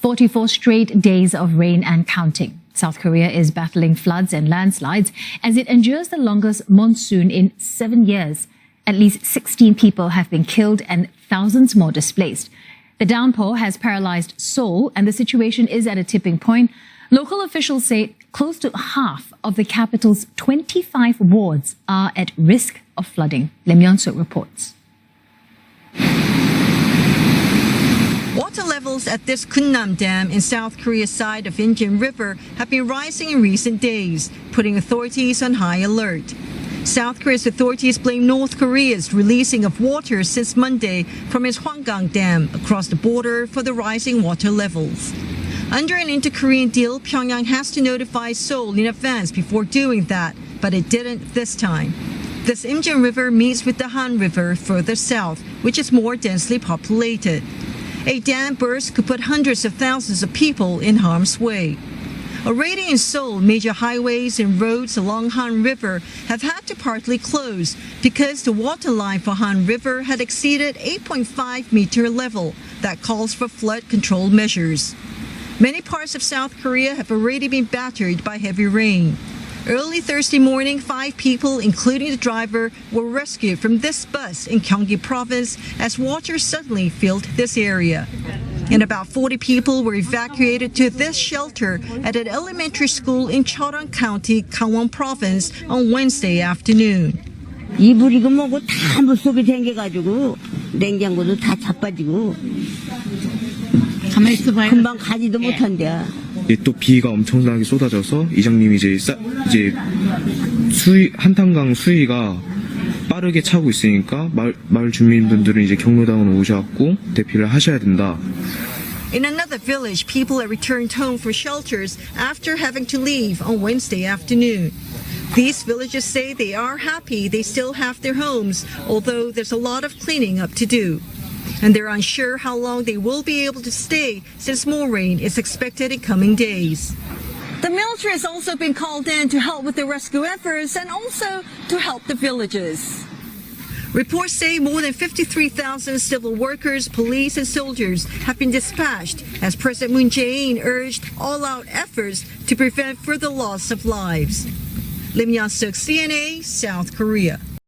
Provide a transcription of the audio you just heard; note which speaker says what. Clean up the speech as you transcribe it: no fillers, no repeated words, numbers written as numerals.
Speaker 1: 44 straight days of rain and counting. South Korea is battling floods and landslides as it endures the longest monsoon in 7 years. At least 16 people have been killed and thousands more displaced. The downpour has paralyzed Seoul and the situation is at a tipping point. Local officials say close to half of the capital's 25 wards are at risk of flooding. Lim Yeon-suk reports.
Speaker 2: Water levels at this Kunnam Dam in South Korea's side of Incheon River have been rising in recent days, putting authorities on high alert. South Korea's authorities blame North Korea's releasing of water since Monday from its Hwanggang Dam across the border for the rising water levels. Under an inter-Korean deal, Pyongyang has to notify Seoul in advance before doing that, but it didn't this time. This Incheon River meets with the Han River further south, which is more densely populated. A dam burst could put hundreds of thousands of people in harm's way. Already in Seoul, major highways and roads along Han River have had to partly close because the water line for Han River had exceeded 8.5-meter level that calls for flood control measures. Many parts of South Korea have already been battered by heavy rain. Early Thursday morning, 5 people, including the driver, were rescued from this bus in Gyeonggi Province as water suddenly filled this area. And about 40 people were evacuated to this shelter at an elementary school in Cheoran County, Gangwon Province on Wednesday afternoon.
Speaker 3: 이불이고 뭐고 다 물속에 잠겨가지고 냉장고도 다 자빠지고 금방 가지도 못한대요.
Speaker 4: 또 비가 엄청나게 쏟아져서 이장님이 이제 한탄강 수위가 빠르게 차고 있으니까 마을 주민분들은 이제 경로당으로 오셔갖고 대피를 하셔야 된다.
Speaker 2: In another village, people had returned home for shelters after having to leave on Wednesday afternoon. These villagers say they are happy they still have their homes, although there's a lot of cleaning up to do. And they're unsure how long they will be able to stay since more rain is expected in coming days. The military has also been called in to help with the rescue efforts and also to help the villagers. Reports say more than 53,000 civil workers, police, and soldiers have been dispatched as President Moon Jae-in urged all-out efforts to prevent further loss of lives. Lim Yeon-suk, CNA, South Korea.